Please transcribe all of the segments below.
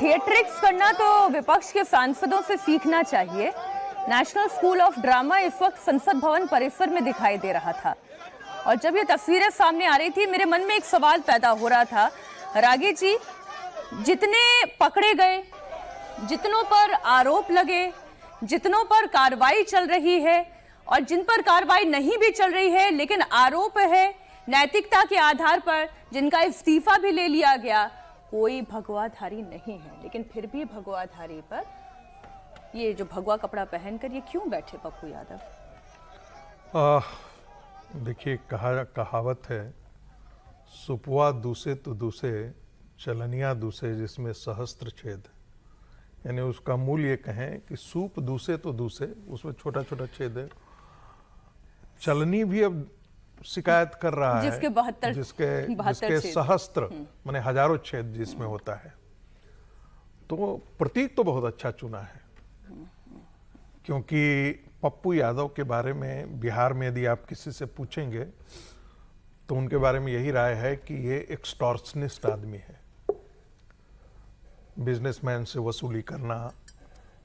Theatrics करना तो विपक्ष के सांसदों से सीखना चाहिए। नेशनल स्कूल ऑफ ड्रामा इस वक्त संसद भवन परिसर में दिखाई दे रहा था और जब ये तस्वीरें सामने आ रही थी मेरे मन में एक सवाल पैदा हो रहा था। रागी जी, जितने पकड़े गए, जितनों पर आरोप लगे, जितनों पर कार्रवाई चल रही है और जिन पर कार्रवाई नहीं भी चल रही है लेकिन आरोप है नैतिकता के आधार पर, जिनका इस्तीफा भी ले लिया गया, कोई भगवाधारी नहीं है। लेकिन फिर भी भगवाधारी पर ये जो भगवा कपड़ा पहनकर ये क्यों बैठे पप्पू यादव? देखिए, कहावत है, सुपवा दूसे तो दूसे चलनिया दूसे जिसमें सहस्त्र छेद। यानी उसका मूल ये कहें कि सूप दूसे तो दूसे, उसमें छोटा छोटा छेद है। चलनी भी अब शिकायत कर रहा है जिसके सहस्त्र माने हजारों छेद जिसमें होता है। तो प्रतीक तो बहुत अच्छा चुना है, क्योंकि पप्पू यादव के बारे में बिहार में यदि आप किसी से पूछेंगे तो उनके बारे में यही राय है कि ये एक्सटॉर्शनिस्ट आदमी है। बिजनेसमैन से वसूली करना,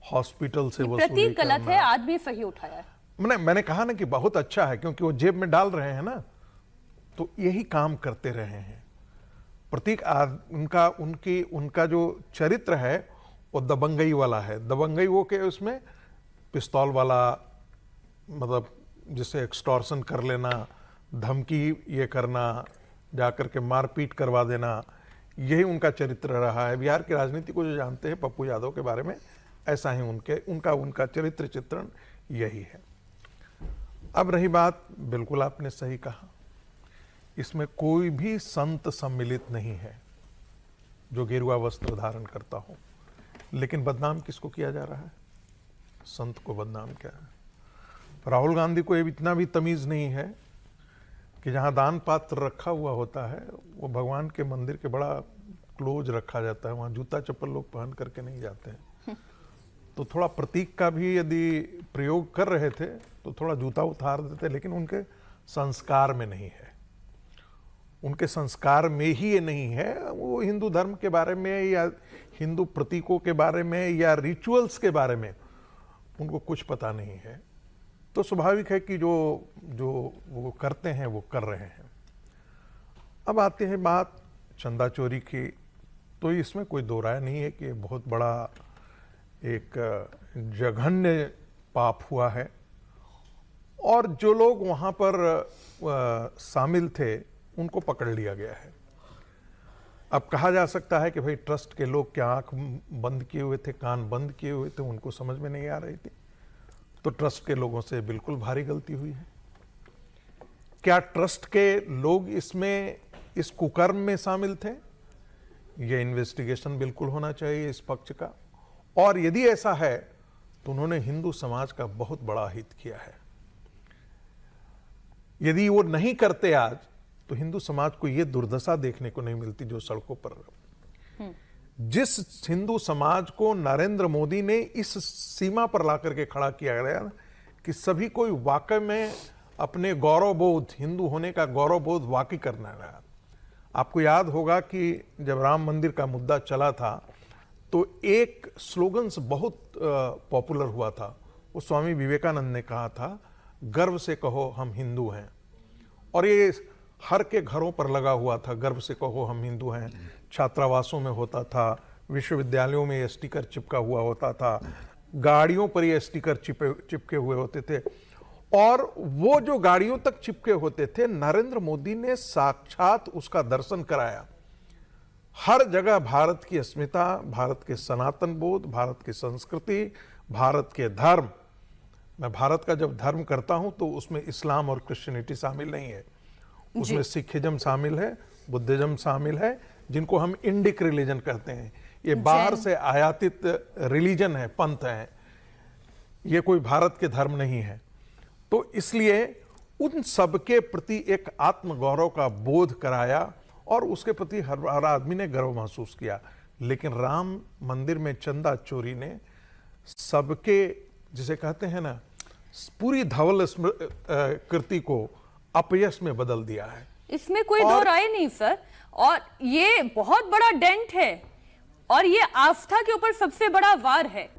हॉस्पिटल से वसूली प्रतीक करना। गलत है, आदमी सही उठाया है। मैंने कहा ना कि बहुत अच्छा है, क्योंकि वो जेब में डाल रहे हैं ना, तो यही काम करते रहे हैं। प्रतीक उनका जो चरित्र है वो दबंगई वाला है। दबंगई वो के उसमें पिस्तौल वाला, मतलब जिसे एक्सटॉर्शन कर लेना, धमकी ये करना, जाकर के मारपीट करवा देना, यही उनका चरित्र रहा है। बिहार की राजनीति को जो जानते हैं पप्पू यादव के बारे में, ऐसा ही उनका चरित्र चित्रण यही है। अब रही बात, बिल्कुल आपने सही कहा, इसमें कोई भी संत सम्मिलित नहीं है जो गेरुआ वस्त्र धारण करता हो। लेकिन बदनाम किसको किया जा रहा है? संत को बदनाम किया है। राहुल गांधी को ये इतना भी तमीज नहीं है कि जहां दान पात्र रखा हुआ होता है वो भगवान के मंदिर के बड़ा क्लोज रखा जाता है, वहां जूता चप्पल लोग पहन करके नहीं जाते हैं। तो थोड़ा प्रतीक का भी यदि प्रयोग कर रहे थे तो थोड़ा जूता उतार देते, लेकिन उनके संस्कार में नहीं है। उनके संस्कार में ही ये नहीं है। वो हिंदू धर्म के बारे में या हिंदू प्रतीकों के बारे में या रिचुअल्स के बारे में उनको कुछ पता नहीं है। तो स्वाभाविक है कि जो वो करते हैं वो कर रहे हैं। अब आते हैं बात चंदा चोरी की, तो इसमें कोई दो राय नहीं है कि बहुत बड़ा एक जघन्य पाप हुआ है और जो लोग वहां पर शामिल थे उनको पकड़ लिया गया है। अब कहा जा सकता है कि भाई ट्रस्ट के लोग क्या आंख बंद किए हुए थे, कान बंद किए हुए थे, उनको समझ में नहीं आ रही थी। तो ट्रस्ट के लोगों से बिल्कुल भारी गलती हुई है। क्या ट्रस्ट के लोग इसमें इस कुकर्म में शामिल थे? यह इन्वेस्टिगेशन बिल्कुल होना चाहिए इस पक्ष का, और यदि ऐसा है तो उन्होंने हिंदू समाज का बहुत बड़ा हित किया है। यदि वो नहीं करते आज तो हिंदू समाज को यह दुर्दशा देखने को नहीं मिलती जो सड़कों पर। जिस हिंदू समाज को नरेंद्र मोदी ने इस सीमा पर लाकर के खड़ा किया गया कि सभी कोई वाकई में अपने गौरवबोध, हिंदू होने का गौरवबोध वाकई करना रहा। आपको याद होगा कि जब राम मंदिर का मुद्दा चला था तो एक स्लोगन्स बहुत पॉपुलर हुआ था। वो स्वामी विवेकानंद ने कहा था, गर्व से कहो हम हिंदू हैं। और ये हर के घरों पर लगा हुआ था, गर्व से कहो हम हिंदू हैं। छात्रावासों में होता था, विश्वविद्यालयों में ये स्टिकर चिपका हुआ होता था, गाड़ियों पर ये स्टिकर चिपके हुए होते थे। और वो जो गाड़ियों तक चिपके होते थे, नरेंद्र मोदी ने साक्षात उसका दर्शन कराया। हर जगह भारत की अस्मिता, भारत के सनातन बोध, भारत की संस्कृति, भारत के धर्म। मैं भारत का जब धर्म करता हूं तो उसमें इस्लाम और क्रिश्चियनिटी शामिल नहीं है, उसमें सिखिज्म शामिल है, बुद्धिज्म शामिल है, जिनको हम इंडिक रिलीजन कहते हैं। ये बाहर से आयातित रिलीजन है, पंथ है, ये कोई भारत के धर्म नहीं है। तो इसलिए उन सबके प्रति एक आत्मगौरव का बोध कराया और उसके प्रति हर आदमी ने गर्व महसूस किया। लेकिन राम मंदिर में चंदा चोरी ने सबके, जिसे कहते हैं ना, पूरी धवल कृति को अपयश में बदल दिया है। इसमें कोई दो राय नहीं सर, और ये बहुत बड़ा डेंट है और ये आस्था के ऊपर सबसे बड़ा वार है।